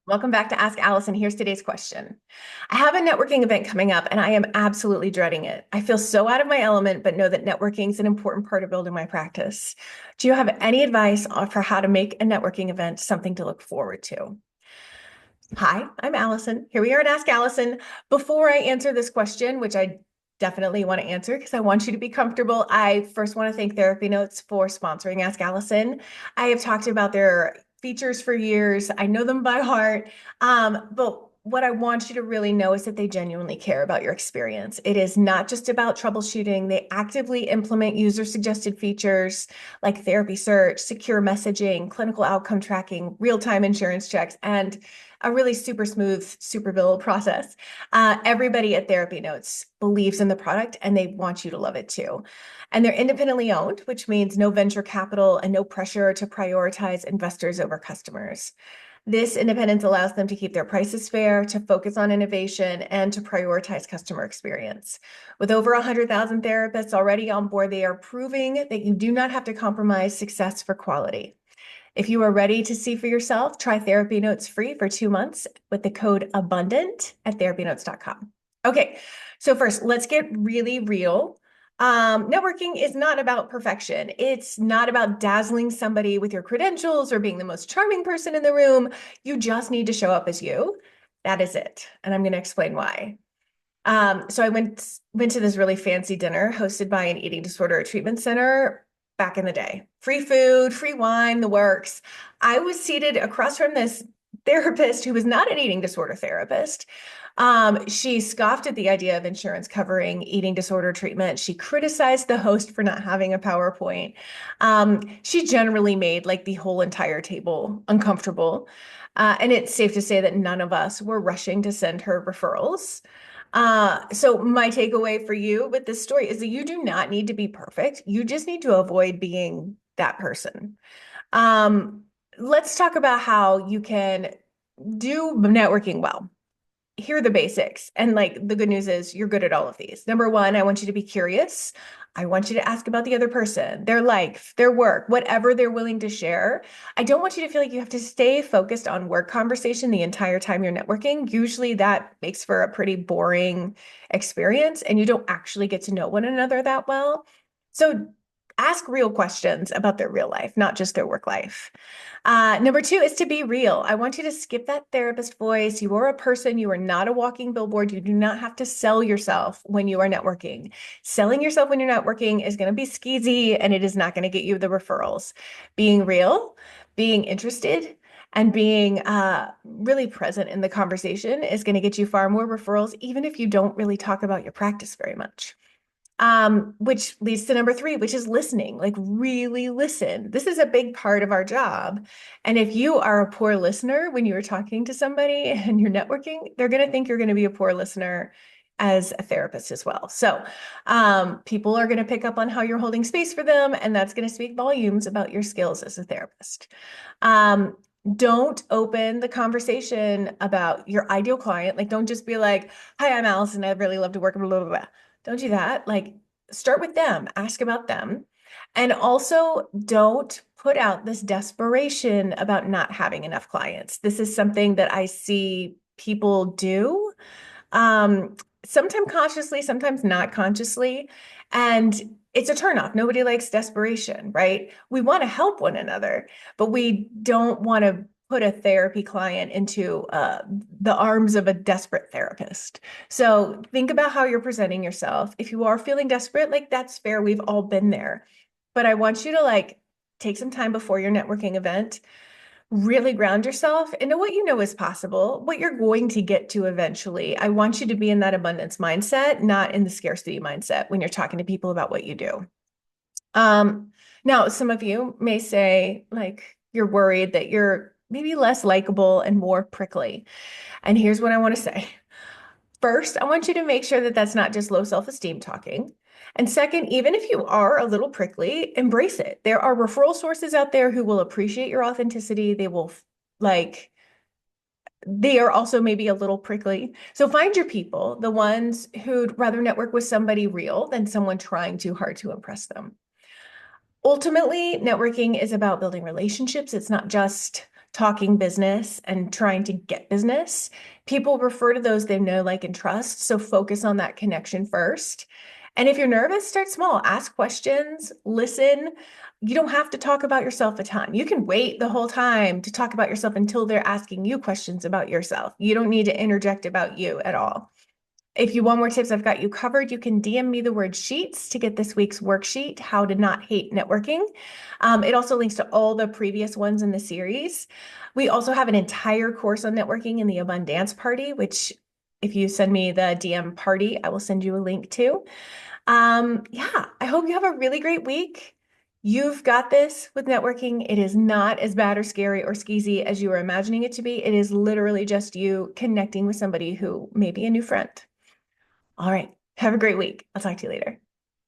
Welcome back to Ask Allison. Here's today's question. I have a networking event coming up and I am absolutely dreading it. I feel so out of my element, but know that networking is an important part of building my practice. Do you have any advice for how to make a networking event something to look forward to? Hi, I'm Allison. Here we are at Ask Allison. Before I answer this question, which I definitely want to answer because I want you to be comfortable, I first want to thank TherapyNotes for sponsoring Ask Allison. I have talked about their features for years. I know them by heart. But what I want you to really know is that they genuinely care about your experience. It is not just about troubleshooting. They actively implement user-suggested features like therapy search, secure messaging, clinical outcome tracking, real-time insurance checks, and a really super smooth, super bill process. Everybody at TherapyNotes believes in the product and they want you to love it too. And they're independently owned, which means no venture capital and no pressure to prioritize investors over customers. This independence allows them to keep their prices fair, to focus on innovation, and to prioritize customer experience. With over 100,000 therapists already on board, they are proving that you do not have to compromise success for quality. If you are ready to see for yourself, try Therapy Notes free for 2 months with the code ABUNDANT at therapynotes.com. Okay, so first, let's get really real. Networking is not about perfection. It's not about dazzling somebody with your credentials or being the most charming person in the room. You just need to show up as you. That is it. And I'm going to explain why. So I went to this really fancy dinner hosted by an eating disorder treatment center back in the day. Free food, free wine, the works. I was seated across from this therapist who was not an eating disorder therapist. She scoffed at the idea of insurance covering eating disorder treatment. She criticized the host for not having a PowerPoint. She generally made like the whole entire table uncomfortable. And it's safe to say that none of us were rushing to send her referrals. So my takeaway for you with this story is that you do not need to be perfect. You just need to avoid being that person. Um, let's talk about how you can do networking well. Here are the basics. And like the good news is you're good at all of these. Number one, I want you to be curious. I want you to ask about the other person, their life, their work, whatever they're willing to share. I don't want you to feel like you have to stay focused on work conversation the entire time you're networking. Usually that makes for a pretty boring experience and you don't actually get to know one another that well. So ask real questions about their real life, not just their work life. Number two is to be real. I want you to skip that therapist voice. You are a person. You are not a walking billboard. You do not have to sell yourself when you are networking. Selling yourself when you're networking is going to be skeezy and it is not going to get you the referrals. Being real, being interested, and being really present in the conversation is going to get you far more referrals, even if you don't really talk about your practice very much. Which leads to number three, which is listening, like really listen. This is a big part of our job. And if you are a poor listener when you are talking to somebody and you're networking, they're going to think you're going to be a poor listener as a therapist as well. So people are going to pick up on how you're holding space for them, and that's going to speak volumes about your skills as a therapist. Don't open the conversation about your ideal client. Like, don't just be like, "Hi, I'm Allison. I'd really love to work," blah, blah, blah. Don't do that. Like, start with them, ask about them. And also, don't put out this desperation about not having enough clients. This is something that I see people do, um, sometimes consciously, sometimes not consciously. And it's a turnoff. Nobody likes desperation, right? We want to help one another, but we don't want to put a therapy client into the arms of a desperate therapist. So think about how you're presenting yourself. If you are feeling desperate, like that's fair. We've all been there. But I want you to like take some time before your networking event, really ground yourself into what you know is possible, what you're going to get to eventually. I want you to be in that abundance mindset, not in the scarcity mindset when you're talking to people about what you do. Now, some of you may say, like, you're worried that you're maybe less likable and more prickly. And here's what I want to say. First, I want you to make sure that that's not just low self-esteem talking. And second, even if you are a little prickly, embrace it. There are referral sources out there who will appreciate your authenticity. They will like, they are also maybe a little prickly. So find your people, the ones who'd rather network with somebody real than someone trying too hard to impress them. Ultimately, networking is about building relationships. It's not just talking business and trying to get business, people refer to those they know, like, and trust. So focus on that connection first. And if you're nervous, start small, ask questions, listen. You don't have to talk about yourself a ton. You can wait the whole time to talk about yourself until they're asking you questions about yourself. You don't need to interject about you at all. If you want more tips, I've got you covered. You can DM me the word sheets to get this week's worksheet, How to Not Hate Networking. It also links to all the previous ones in the series. We also have an entire course on networking in the Abundance Party, which if you send me the DM party, I will send you a link to. Yeah, I hope you have a really great week. You've got this with networking. It is not as bad or scary or skeezy as you were imagining it to be. It is literally just you connecting with somebody who may be a new friend. All right. Have a great week. I'll talk to you later.